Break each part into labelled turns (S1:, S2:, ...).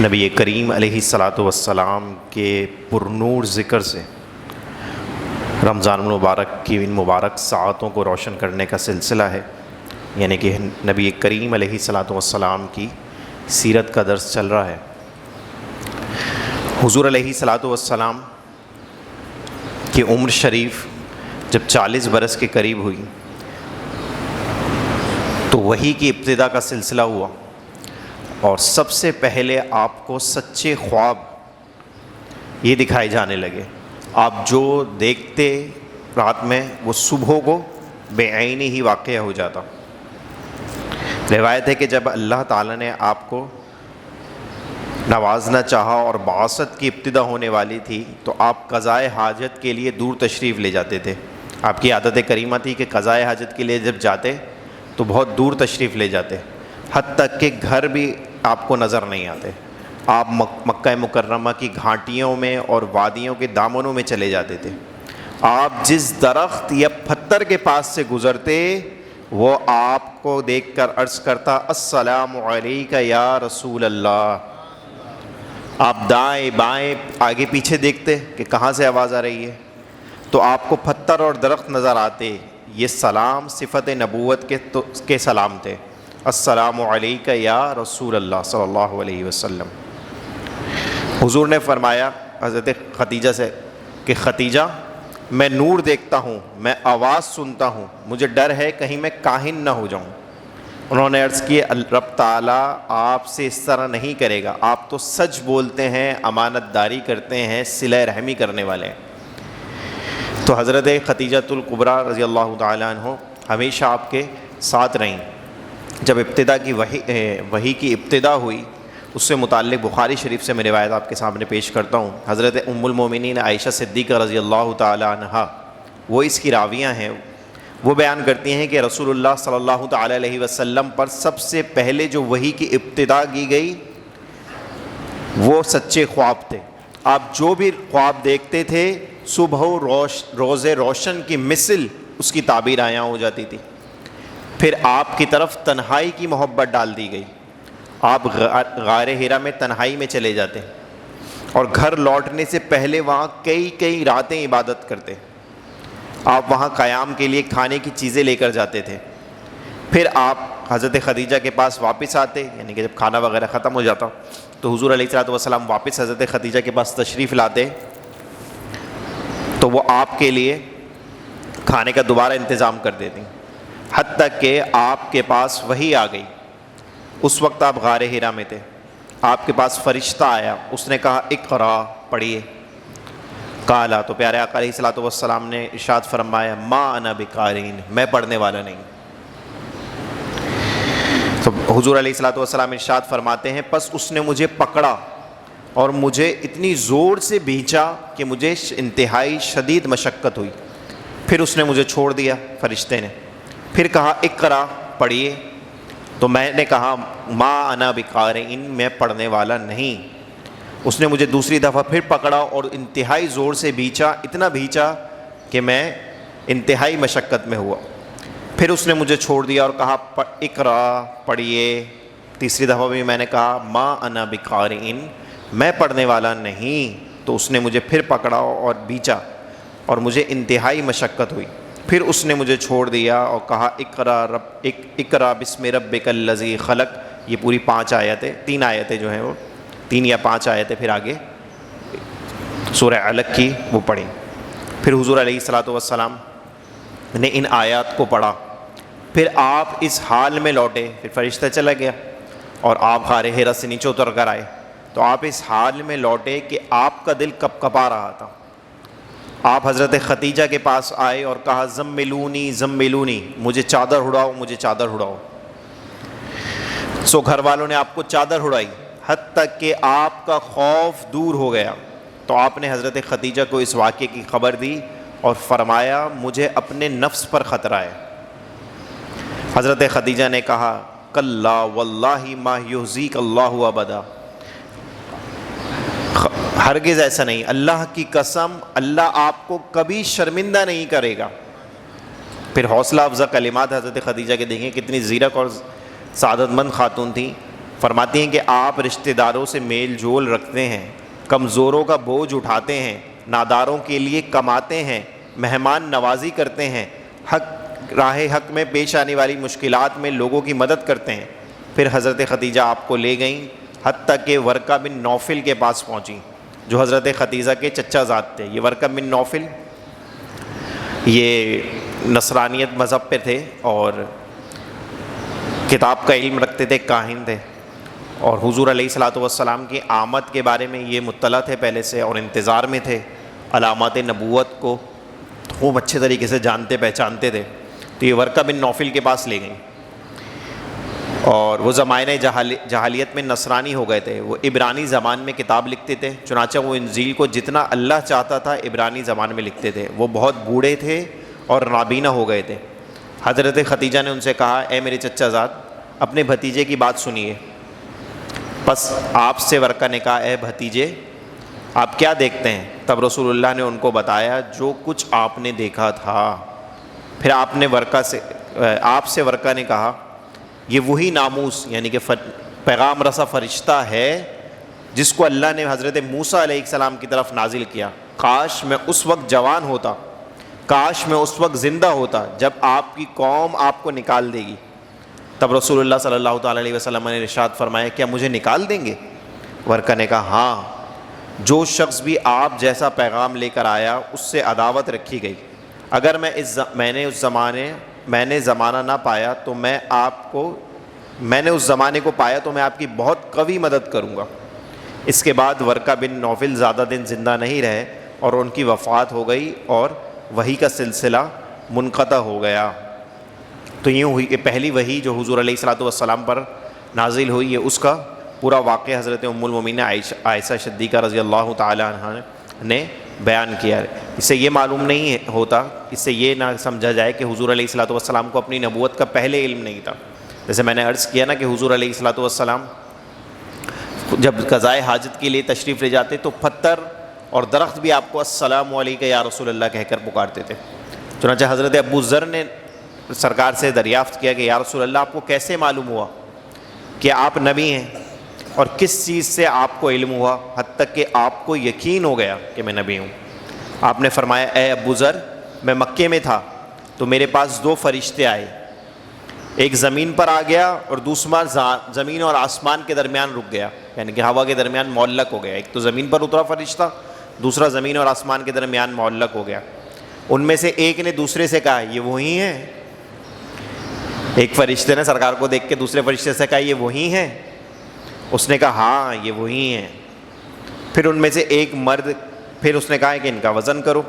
S1: نبی کریم علیہ الصلاۃ والسلام کے پرنور ذکر سے رمضان المبارک کی ان مبارک ساعتوں کو روشن کرنے کا سلسلہ ہے، یعنی کہ نبی کریم علیہ الصلاۃ والسلام کی سیرت کا درس چل رہا ہے۔ حضور علیہ الصلاۃ والسلام کی عمر شریف جب 40 برس کے قریب ہوئی تو وحی کی ابتدا کا سلسلہ ہوا، اور سب سے پہلے آپ کو سچے خواب یہ دکھائے جانے لگے۔ آپ جو دیکھتے رات میں وہ صبح کو بے عینی ہی واقع ہو جاتا۔ روایت ہے کہ جب اللہ تعالیٰ نے آپ کو نوازنا چاہا اور بعثت کی ابتدا ہونے والی تھی تو آپ قضائے حاجت کے لیے دور تشریف لے جاتے تھے۔ آپ کی عادت کریمہ تھی کہ قضائے حاجت کے لیے جب جاتے تو بہت دور تشریف لے جاتے، حتیٰ کہ گھر بھی آپ کو نظر نہیں آتے۔ آپ مکہ مکرمہ کی گھاٹیوں میں اور وادیوں کے دامنوں میں چلے جاتے تھے۔ آپ جس درخت یا پتھر کے پاس سے گزرتے وہ آپ کو دیکھ کر عرض کرتا، السلام علیک یا رسول اللہ۔ آپ دائیں بائیں آگے پیچھے دیکھتے کہ کہاں سے آواز آ رہی ہے، تو آپ کو پتھر اور درخت نظر آتے۔ یہ سلام صفت نبوت کے سلام تھے، السلام علیک یا رسول اللہ صلی اللہ علیہ وسلم۔ حضور نے فرمایا حضرت خدیجہ سے کہ خدیجہ، میں نور دیکھتا ہوں، میں آواز سنتا ہوں، مجھے ڈر ہے کہیں میں کاہن نہ ہو جاؤں۔ انہوں نے عرض کی، رب تعالیٰ آپ سے اس طرح نہیں کرے گا، آپ تو سچ بولتے ہیں، امانت داری کرتے ہیں، صلہ رحمی کرنے والے ہیں۔ تو حضرت خدیجۃ الکبریٰ رضی اللہ تعالیٰ عنہ ہمیشہ آپ کے ساتھ رہیں۔ جب ابتدا کی وحی کی ابتدا ہوئی، اس سے متعلق بخاری شریف سے میں روایت آپ کے سامنے پیش کرتا ہوں۔ حضرت ام المومنین عائشہ صدیقہ رضی اللہ تعالیٰ عنہا، وہ اس کی راویہ ہیں، وہ بیان کرتی ہیں کہ رسول اللہ صلی اللہ تعالیٰ علیہ وسلم پر سب سے پہلے جو وحی کی ابتدا کی گئی وہ سچے خواب تھے۔ آپ جو بھی خواب دیکھتے تھے صبح روز روشن کی مثل اس کی تعبیر عیاں ہو جاتی تھی۔ پھر آپ کی طرف تنہائی کی محبت ڈال دی گئی، آپ غار حرا میں تنہائی میں چلے جاتے اور گھر لوٹنے سے پہلے وہاں کئی راتیں عبادت کرتے۔ آپ وہاں قیام کے لیے کھانے کی چیزیں لے کر جاتے تھے۔ پھر آپ حضرت خدیجہ کے پاس واپس آتے، یعنی کہ جب کھانا وغیرہ ختم ہو جاتا تو حضور علیہ الصلوۃ والسلام واپس حضرت خدیجہ کے پاس تشریف لاتے تو وہ آپ کے لیے کھانے کا دوبارہ انتظام کر دیتی، حتیٰ کہ آپ کے پاس وحی آ گئی۔ اس وقت آپ غار حرا میں تھے، آپ کے پاس فرشتہ آیا، اس نے کہا اقرا، پڑھیے۔ قالا، تو پیارے آقا علیہ الصلوۃ والسلام نے ارشاد فرمایا، ما انا بقارئ، میں پڑھنے والا نہیں۔ تو حضور علیہ الصلوۃ والسلام ارشاد فرماتے ہیں، پس اس نے مجھے پکڑا اور مجھے اتنی زور سے بھینچا کہ مجھے انتہائی شدید مشقت ہوئی۔ پھر اس نے مجھے چھوڑ دیا فرشتے نے، پھر کہا اقرا، پڑھیے۔ تو میں نے کہا ما انا بقارئ، میں پڑھنے والا نہیں۔ اس نے مجھے دوسری دفعہ پھر پکڑا اور انتہائی زور سے بھینچا، اتنا بھینچا کہ میں انتہائی مشقت میں ہوا۔ پھر اس نے مجھے چھوڑ دیا اور کہا اقرا، پڑھیے۔ تیسری دفعہ بھی میں نے کہا ما انا بقارئ، میں پڑھنے والا نہیں۔ تو اس نے مجھے پھر پکڑا اور بھینچا اور مجھے انتہائی مشقت ہوئی۔ پھر اس نے مجھے چھوڑ دیا اور کہا اقرا بسم ربک الذی خلق۔ یہ پوری 5 آیتیں، 3 آیتیں جو ہیں وہ 3 یا 5 آیتیں پھر آگے سورہ علق کی وہ پڑھیں۔ پھر حضور علیہ الصلوۃ والسلام نے ان آیات کو پڑھا، پھر آپ اس حال میں لوٹے، پھر فرشتہ چلا گیا اور آپ غار حرا سے نیچے اتر کر آئے، تو آپ اس حال میں لوٹے کہ آپ کا دل کپ کپا رہا تھا۔ آپ حضرت خدیجہ کے پاس آئے اور کہا زملونی زملونی، مجھے چادر اڑاؤ، مجھے چادر اڑاؤ۔ سو گھر والوں نے آپ کو چادر اڑائی، حتیٰ کہ آپ کا خوف دور ہو گیا۔ تو آپ نے حضرت خدیجہ کو اس واقعے کی خبر دی اور فرمایا مجھے اپنے نفس پر خطرہ ہے۔ حضرت خدیجہ نے کہا کلا واللہ ما یحزیک اللہ ابدا، ہرگز ایسا نہیں، اللہ کی قسم اللہ آپ کو کبھی شرمندہ نہیں کرے گا۔ پھر حوصلہ افزا کلمات حضرت خدیجہ کے دیکھیں، کتنی زیرک اور سعادت مند خاتون تھیں۔ فرماتی ہیں کہ آپ رشتہ داروں سے میل جول رکھتے ہیں، کمزوروں کا بوجھ اٹھاتے ہیں، ناداروں کے لیے کماتے ہیں، مہمان نوازی کرتے ہیں، راہ حق میں پیش آنے والی مشکلات میں لوگوں کی مدد کرتے ہیں۔ پھر حضرت خدیجہ آپ کو لے گئیں حتیٰ کہ ورقہ بن نوفل کے پاس پہنچیں، جو حضرت خدیجہ کے چچا زاد تھے۔ یہ ورقہ بن نوفل یہ نصرانیت مذہب پہ تھے اور کتاب کا علم رکھتے تھے، کاہن تھے، اور حضور علیہ الصلوۃ والسلام کی آمد کے بارے میں یہ مطلع تھے پہلے سے، اور انتظار میں تھے، علامات نبوت کو خوب اچھے طریقے سے جانتے پہچانتے تھے۔ تو یہ ورقہ بن نوفل کے پاس لے گئیں، اور وہ زمانہ جاہلیت میں نصرانی ہو گئے تھے، وہ عبرانی زبان میں کتاب لکھتے تھے، چنانچہ وہ انجیل کو جتنا اللہ چاہتا تھا عبرانی زبان میں لکھتے تھے۔ وہ بہت بوڑھے تھے اور نابینا ہو گئے تھے۔ حضرت خدیجہ نے ان سے کہا، اے میرے چچا زاد، اپنے بھتیجے کی بات سنیے۔ پس آپ سے ورقہ نے کہا، اے بھتیجے، آپ کیا دیکھتے ہیں؟ تب رسول اللہ نے ان کو بتایا جو کچھ آپ نے دیکھا تھا۔ پھر آپ سے ورقہ نے کہا، یہ وہی ناموس یعنی کہ پیغام رسا فرشتہ ہے جس کو اللہ نے حضرت موسیٰ علیہ السلام کی طرف نازل کیا۔ کاش میں اس وقت جوان ہوتا، کاش میں اس وقت زندہ ہوتا جب آپ کی قوم آپ کو نکال دے گی۔ تب رسول اللہ صلی اللہ تعالیٰ علیہ وسلم نے ارشاد فرمایا، کیا مجھے نکال دیں گے؟ ورقہ نے کہا، ہاں، جو شخص بھی آپ جیسا پیغام لے کر آیا اس سے عداوت رکھی گئی۔ اگر میں نے زمانہ نہ پایا تو میں نے اس زمانے کو پایا تو میں آپ کی بہت قوی مدد کروں گا۔ اس کے بعد ورقہ بن نوفل زیادہ دن زندہ نہیں رہے اور ان کی وفات ہو گئی اور وحی کا سلسلہ منقطع ہو گیا۔ تو یوں ہوئی کہ پہلی وحی جو حضور علیہ الصلوۃ والسلام پر نازل ہوئی ہے، اس کا پورا واقعہ حضرت ام المومنین عائشہ صدیقہ رضی اللہ تعالی عنہ نے بیان کیا ہے۔ اس سے یہ معلوم نہیں ہوتا، اس سے یہ نہ سمجھا جائے کہ حضور علیہ الصلوۃ والسلام کو اپنی نبوت کا پہلے علم نہیں تھا۔ جیسے میں نے عرض کیا نا کہ حضور علیہ الصلوۃ والسلام جب قضائے حاجت کے لیے تشریف لے جاتے تو پتھر اور درخت بھی آپ کو السلام علیکم یا رسول اللہ کہہ کر پکارتے تھے۔ چنانچہ حضرت ابو ذر نے سرکار سے دریافت کیا کہ یا رسول اللہ، آپ کو کیسے معلوم ہوا کہ آپ نبی ہیں، اور کس چیز سے آپ کو علم ہوا حتیٰ کہ آپ کو یقین ہو گیا کہ میں نبی ہوں؟ آپ نے فرمایا، اے ابو ذر، میں مکے میں تھا تو میرے پاس دو فرشتے آئے، ایک زمین پر آ گیا اور دوسرا زمین اور آسمان کے درمیان رک گیا، یعنی کہ ہوا کے درمیان معلق ہو گیا۔ ایک تو زمین پر اترا فرشتہ، دوسرا زمین اور آسمان کے درمیان معلق ہو گیا۔ ان میں سے ایک نے دوسرے سے کہا، یہ وہی ہیں؟ ایک فرشتے نے سرکار کو دیکھ کے دوسرے فرشتے سے کہا، یہ وہی ہیں؟ اس نے کہا، ہاں یہ وہی ہیں۔ پھر ان میں سے ایک مرد، پھر اس نے کہا کہ ان کا وزن کرو۔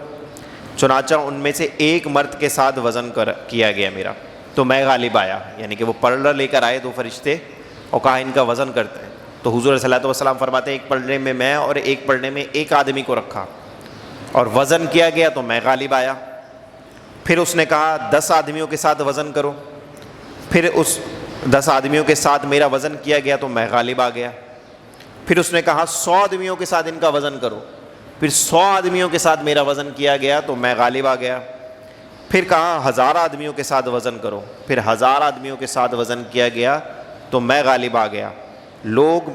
S1: چنانچہ ان میں سے ایک مرد کے ساتھ وزن کیا گیا میرا، تو میں غالب آیا، یعنی کہ وہ پلڑا لے کر آئے دو فرشتے اور کہا ان کا وزن کرتے ہیں۔ تو حضور صلی اللہ علیہ وسلم فرماتے ہیں، ایک پلڑے میں میں اور ایک پلڑے میں ایک آدمی کو رکھا اور وزن کیا گیا تو میں غالب آیا۔ پھر اس نے کہا 10 آدمیوں کے ساتھ وزن کرو، پھر اس 10 آدمیوں کے ساتھ میرا وزن کیا گیا تو میں غالب آ گیا۔ پھر اس نے کہا 100 آدمیوں کے ساتھ ان کا وزن کرو، پھر 100 آدمیوں کے ساتھ میرا وزن کیا گیا تو میں غالب آ گیا۔ پھر کہا 1000 آدمیوں کے ساتھ وزن کرو، پھر 1000 آدمیوں کے ساتھ وزن کیا گیا تو میں غالب آ گیا۔ لوگ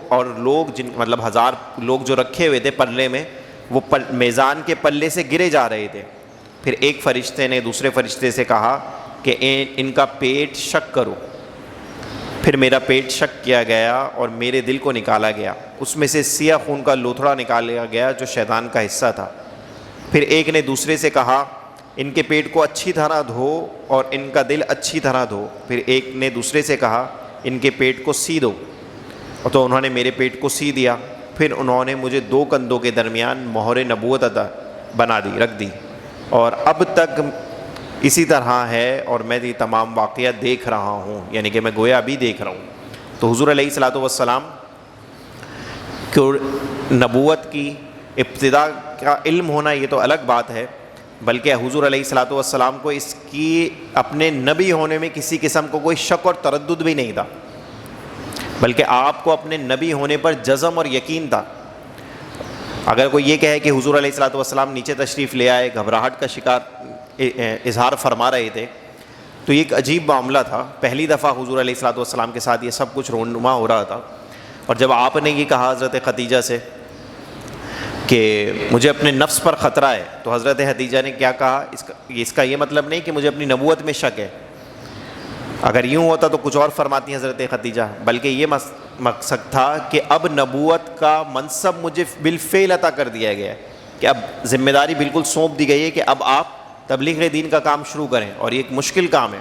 S1: مطلب 1000 لوگ جو رکھے ہوئے تھے پلے میں، وہ میزان کے پلے سے گرے جا رہے تھے۔ پھر ایک فرشتے نے دوسرے فرشتے سے کہا کہ ان کا پیٹ شک کرو۔ پھر میرا پیٹ شک کیا گیا اور میرے دل کو نکالا گیا، اس میں سے سیاہ خون کا لوتھڑا نکالا گیا جو شیطان کا حصہ تھا۔ پھر ایک نے دوسرے سے کہا، ان کے پیٹ کو اچھی طرح دھو اور ان کا دل اچھی طرح دھو۔ پھر ایک نے دوسرے سے کہا، ان کے پیٹ کو سی دو، تو انہوں نے میرے پیٹ کو سی دیا۔ پھر انہوں نے مجھے 2 کندھوں کے درمیان مہر نبوت رکھ دی، اور اب تک اسی طرح ہے، اور میں یہ تمام واقعات دیکھ رہا ہوں، یعنی کہ میں گویا ابھی دیکھ رہا ہوں۔ تو حضور علیہ الصلوۃ والسلام کو نبوت کی ابتدا کا علم ہونا یہ تو الگ بات ہے، بلکہ حضور علیہ الصلوۃ والسلام کو اس کی اپنے نبی ہونے میں کسی قسم کو کوئی شک اور تردد بھی نہیں تھا، بلکہ آپ کو اپنے نبی ہونے پر جزم اور یقین تھا۔ اگر کوئی یہ کہے کہ حضور علیہ الصلوۃ والسلام نیچے تشریف لے آئے، گھبراہٹ کا شکار اظہار فرما رہے تھے، تو یہ ایک عجیب معاملہ تھا۔ پہلی دفعہ حضور علیہ الصلوۃ والسلام کے ساتھ یہ سب کچھ رونما ہو رہا تھا، اور جب آپ نے یہ کہا حضرت خدیجہ سے کہ مجھے اپنے نفس پر خطرہ ہے، تو حضرت خدیجہ نے کیا کہا، اس کا یہ مطلب نہیں کہ مجھے اپنی نبوت میں شک ہے، اگر یوں ہوتا تو کچھ اور فرماتی حضرت خدیجہ، بلکہ یہ مقصد تھا کہ اب نبوت کا منصب مجھے بالفعل عطا کر دیا گیا ہے، کہ اب ذمہ داری بالکل سونپ دی گئی ہے کہ اب آپ تبلیغ دین کا کام شروع کریں، اور یہ ایک مشکل کام ہے۔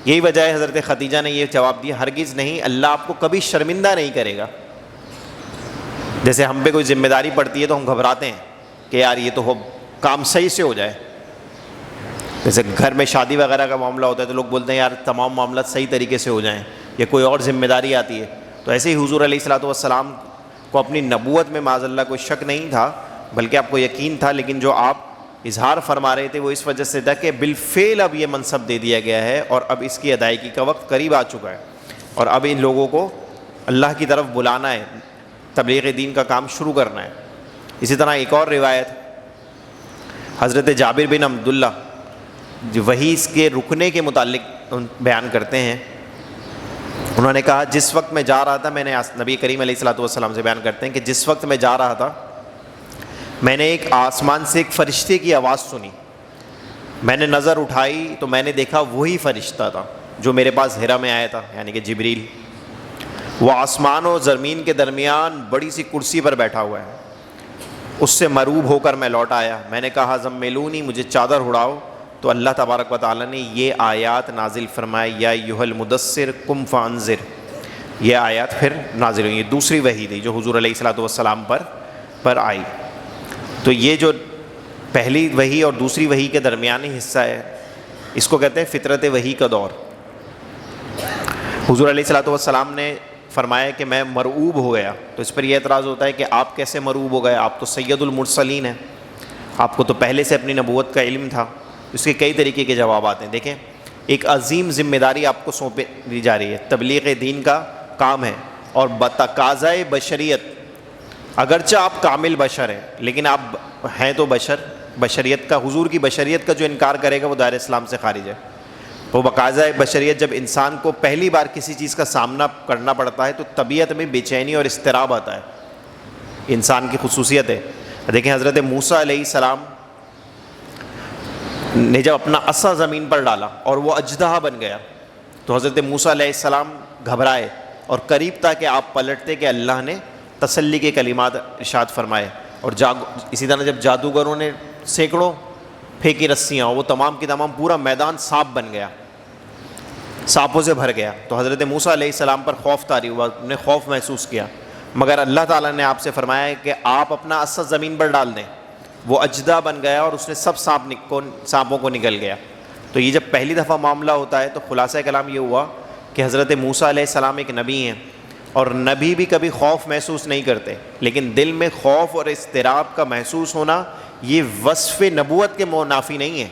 S1: یہی وجہ ہے حضرت خدیجہ نے یہ جواب دیا، ہرگز نہیں، اللہ آپ کو کبھی شرمندہ نہیں کرے گا۔ جیسے ہم پہ کوئی ذمہ داری پڑتی ہے تو ہم گھبراتے ہیں کہ یار یہ تو کام صحیح سے ہو جائے، جیسے گھر میں شادی وغیرہ کا معاملہ ہوتا ہے تو لوگ بولتے ہیں یار تمام معاملات صحیح طریقے سے ہو جائیں، یا کوئی اور ذمہ داری آتی ہے، تو ایسے ہی حضور علیہ الصلوۃ والسلام کو اپنی نبوت میں معاذ اللہ کوئی شک نہیں تھا، بلکہ آپ کو یقین تھا، لیکن جو آپ اظہار فرما رہے تھے وہ اس وجہ سے تھا کہ بالفعل اب یہ منصب دے دیا گیا ہے اور اب اس کی ادائیگی کا وقت قریب آ چکا ہے، اور اب ان لوگوں کو اللہ کی طرف بلانا ہے، تبلیغ دین کا کام شروع کرنا ہے۔ اسی طرح ایک اور روایت حضرت جابر بن عبداللہ جو وحی اس کے رکنے کے متعلق بیان کرتے ہیں، انہوں نے کہا جس وقت میں جا رہا تھا، میں نے نبی کریم علیہ الصلوۃ والسلام سے بیان کرتے ہیں کہ جس وقت میں جا رہا تھا میں نے ایک آسمان سے ایک فرشتے کی آواز سنی، میں نے نظر اٹھائی تو میں نے دیکھا وہی فرشتہ تھا جو میرے پاس ہرا میں آیا تھا، یعنی کہ جبریل، وہ آسمان و زمین کے درمیان بڑی سی کرسی پر بیٹھا ہوا ہے، اس سے مروب ہو کر میں لوٹ آیا، میں نے کہا زمیلونی، مجھے چادر اڑاؤ، تو اللہ تبارک و تعالیٰ نے یہ آیات نازل فرمائے، یا ایھا المدثر قم فانذر، یہ آیات پھر نازل ہوئی، یہ دوسری وحی تھی جو حضور علیہ الصلوۃ والسلام پر آئی۔ تو یہ جو پہلی وحی اور دوسری وحی کے درمیانی حصہ ہے، اس کو کہتے ہیں فطرت وحی کا دور۔ حضور علیہ الصلوۃ والسلام نے فرمایا کہ میں مرعوب ہو گیا، تو اس پر یہ اعتراض ہوتا ہے کہ آپ کیسے مرعوب ہو گئے، آپ تو سید المرسلین ہیں، آپ کو تو پہلے سے اپنی نبوت کا علم تھا۔ اس کے کئی طریقے کے جوابات ہیں۔ دیکھیں، ایک عظیم ذمہ داری آپ کو سونپ دی جا رہی ہے، تبلیغ دین کا کام ہے، اور بتقاضۂ بشریت، اگرچہ آپ کامل بشر ہیں لیکن آپ ہیں تو بشریت کا، حضور کی بشریت کا جو انکار کرے گا وہ دائرہ اسلام سے خارج ہے۔ وہ بقاضۂ بشریت جب انسان کو پہلی بار کسی چیز کا سامنا کرنا پڑتا ہے تو طبیعت میں بے چینی اور اضطراب آتا ہے، انسان کی خصوصیت ہے۔ دیکھیں حضرت موسیٰ علیہ السلام نے جب اپنا عصا زمین پر ڈالا اور وہ اژدہا بن گیا تو حضرت موسیٰ علیہ السلام گھبرائے اور قریب تھا کہ آپ پلٹتے کہ اللہ نے تسلی کے کلمات ارشاد فرمائے، اور اسی طرح جب جادوگروں نے سینکڑوں پھینکی رسیاں، وہ تمام کی تمام پورا میدان سانپ بن گیا، سانپوں سے بھر گیا، تو حضرت موسیٰ علیہ السلام پر خوف طاری ہوا، انہوں نے خوف محسوس کیا، مگر اللہ تعالیٰ نے آپ سے فرمایا کہ آپ اپنا عصا زمین پر ڈال دیں، وہ اژدہا بن گیا اور اس نے سب سانپوں کو نگل گیا۔ تو یہ جب پہلی دفعہ معاملہ ہوتا ہے تو خلاصہ کلام یہ ہوا کہ حضرت موسیٰ علیہ السلام ایک نبی ہیں، اور نبی بھی کبھی خوف محسوس نہیں کرتے، لیکن دل میں خوف اور اضطراب کا محسوس ہونا یہ وصف نبوت کے منافی نہیں ہے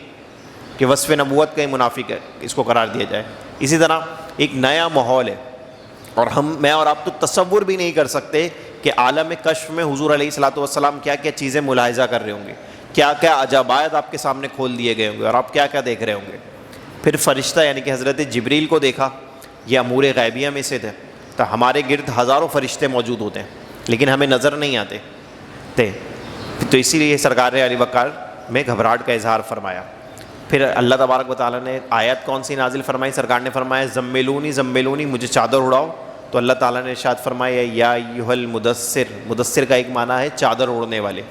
S1: کہ وصف نبوت کا منافی اس کو قرار دیا جائے۔ اسی طرح ایک نیا ماحول ہے، اور میں اور آپ تو تصور بھی نہیں کر سکتے کہ عالم کشف میں حضور علیہ الصلوۃ والسلام کیا کیا چیزیں ملاحظہ کر رہے ہوں گے، کیا کیا عجائبات آپ کے سامنے کھول دیے گئے ہوں گے، اور آپ کیا کیا دیکھ رہے ہوں گے۔ پھر فرشتہ یعنی کہ حضرت جبریل کو دیکھا، یہ امور غیبیہ میں سے تھے، تو ہمارے گرد ہزاروں فرشتے موجود ہوتے ہیں لیکن ہمیں نظر نہیں آتے تھے، تو اسی لیے سرکار علی وقار میں گھبراہٹ کا اظہار فرمایا۔ پھر اللہ تبارک و تعالیٰ نے آیت کون سی نازل فرمائی، سرکار نے فرمایا زمیلونی زمیلونی، مجھے چادر اڑاؤ، تو اللہ تعالیٰ نے ارشاد فرمایا یا ایھا المدثر، مدثر کا ایک معنی ہے چادر اوڑھنے والے،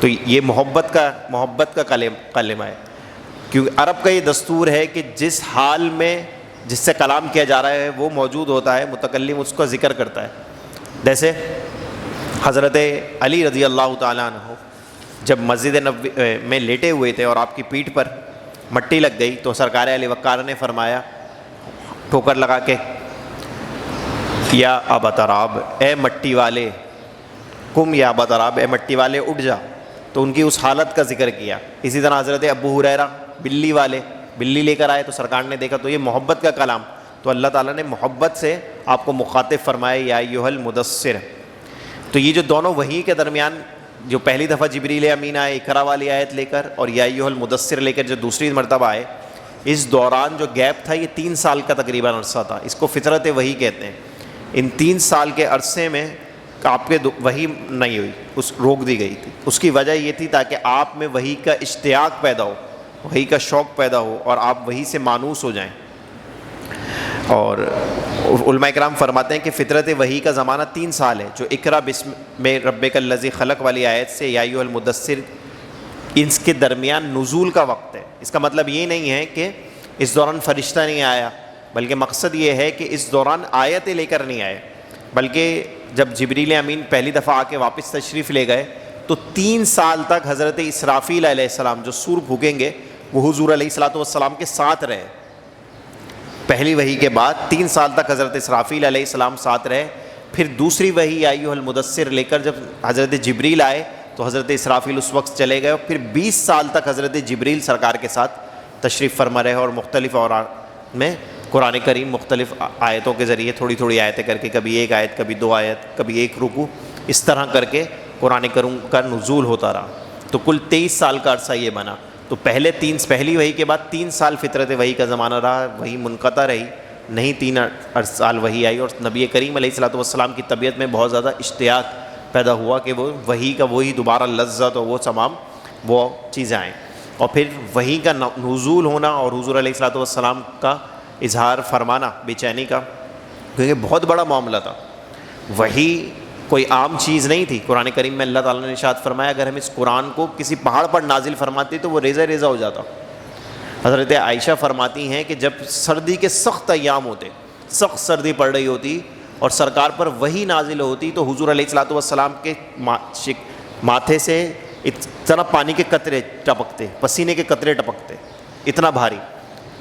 S1: تو یہ محبت کا کلمہ ہے، کیونکہ عرب کا یہ دستور ہے کہ جس حال میں جس سے کلام کیا جا رہا ہے وہ موجود ہوتا ہے، متکلم اس کا ذکر کرتا ہے۔ جیسے حضرت علی رضی اللہ تعالیٰ عنہ جب مسجد نبوی میں لیٹے ہوئے تھے اور آپ کی پیٹھ پر مٹی لگ گئی تو سرکار علی وقار نے فرمایا ٹھوکر لگا کے، یا ابا تراب، اے مٹی والے، کم یا ابا تراب، اے مٹی والے اٹھ جا، تو ان کی اس حالت کا ذکر کیا۔ اسی طرح حضرت ابو ہریرہ بلی والے، بلی لے کر آئے تو سرکار نے دیکھا، تو یہ محبت کا کلام، تو اللہ تعالیٰ نے محبت سے آپ کو مخاطب فرمائے یا ایھا المدثر۔ تو یہ جو دونوں وحی کے درمیان جو پہلی دفعہ جبریل امین آئے اقرا والی آیت لے کر، اور یا ایھا المدثر لے کر جو دوسری مرتبہ آئے، اس دوران جو گیپ تھا یہ 3 سال کا تقریباً عرصہ تھا، اس کو فطرت وحی کہتے ہیں ان 3 سال کے عرصے میں آپ کے وحی نہیں ہوئی، روک دی گئی تھی۔ اس کی وجہ یہ تھی تاکہ آپ میں وحی کا اشتیاق پیدا ہو، وحی کا شوق پیدا ہو، اور آپ وحی سے مانوس ہو جائیں۔ اور علماء کرام فرماتے ہیں کہ فطرت وحی کا زمانہ 3 سال ہے، جو اقرا بسم میں ربک الذی خلق والی آیت سے یا ایھا المدثر، اس کے درمیان نزول کا وقت ہے۔ اس کا مطلب یہ نہیں ہے کہ اس دوران فرشتہ نہیں آیا، بلکہ مقصد یہ ہے کہ اس دوران آیتیں لے کر نہیں آئے، بلکہ جب جبریل امین پہلی دفعہ آ کے واپس تشریف لے گئے تو 3 سال تک حضرت اسرافیل علیہ السلام جو سور پھونکیں گے وہ حضور علیہ الصلوۃ والسلام کے ساتھ رہے۔ پہلی وحی کے بعد 3 سال تک حضرت اسرافیل علیہ السلام ساتھ رہے، پھر دوسری وحی یا ایھا المدثر لے کر جب حضرت جبریل آئے تو حضرت اسرافیل اس وقت چلے گئے، اور پھر 20 سال تک حضرت جبریل سرکار کے ساتھ تشریف فرما رہے، اور مختلف اوراق میں قرآن کریم مختلف آیتوں کے ذریعے تھوڑی تھوڑی آیتیں کر کے، کبھی 1 آیت، کبھی 2 آیت، کبھی 1 رکوع، اس طرح کر کے قرآن کریم کا نزول ہوتا رہا۔ تو کل 23 سال کا عرصہ یہ بنا۔ تو پہلی وحی کے بعد 3 سال فطرت وحی کا زمانہ رہا، وحی منقطع رہی، نہیں 3 سال وحی آئی، اور نبی کریم علیہ الصلوۃ والسلام کی طبیعت میں بہت زیادہ اشتیاق پیدا ہوا کہ وہ وحی کا وہی دوبارہ لذت اور وہ تمام وہ چیزیں آئیں، اور پھر وحی کا نزول ہونا اور حضور علیہ الصلوۃ والسلام کا اظہار فرمانا بے چینی کا، کیونکہ بہت بڑا معاملہ تھا۔ وحی کوئی عام چیز نہیں تھی۔ قرآن کریم میں اللہ تعالیٰ نے ارشاد فرمایا اگر ہم اس قرآن کو کسی پہاڑ پر نازل فرماتے تو وہ ریزہ ریزہ ہو جاتا۔ حضرت عائشہ فرماتی ہیں کہ جب سردی کے سخت ایام ہوتے، سخت سردی پڑ رہی ہوتی اور سرکار پر وحی نازل ہوتی تو حضور علیہ الصلوۃ والسلام کے ماتھے سے اتنا پانی کے قطرے ٹپکتے، پسینے کے قطرے ٹپکتے، اتنا بھاری۔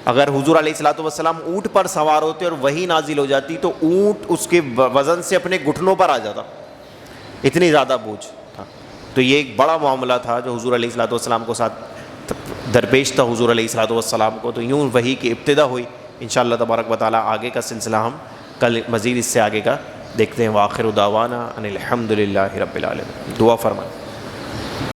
S1: اگر حضور علیہ الصلوۃ والسلام اونٹ پر سوار ہوتے اور وحی نازل ہو جاتی تو اونٹ اس کے وزن سے اپنے گھٹنوں پر آ جاتا، اتنی زیادہ بوجھ تھا۔ تو یہ ایک بڑا معاملہ تھا جو حضور علیہ الصلوۃ والسلام کو ساتھ درپیش تھا حضور علیہ الصلوۃ والسلام کو۔ تو یوں وحی کی ابتدا ہوئی۔ انشاءاللہ تبارک و تعالیٰ آگے کا سلسلہ ہم کل مزید اس سے آگے کا دیکھتے ہیں۔ وآخر دعوانا ان الحمد للہ رب العالمین۔ دعا فرمائیں۔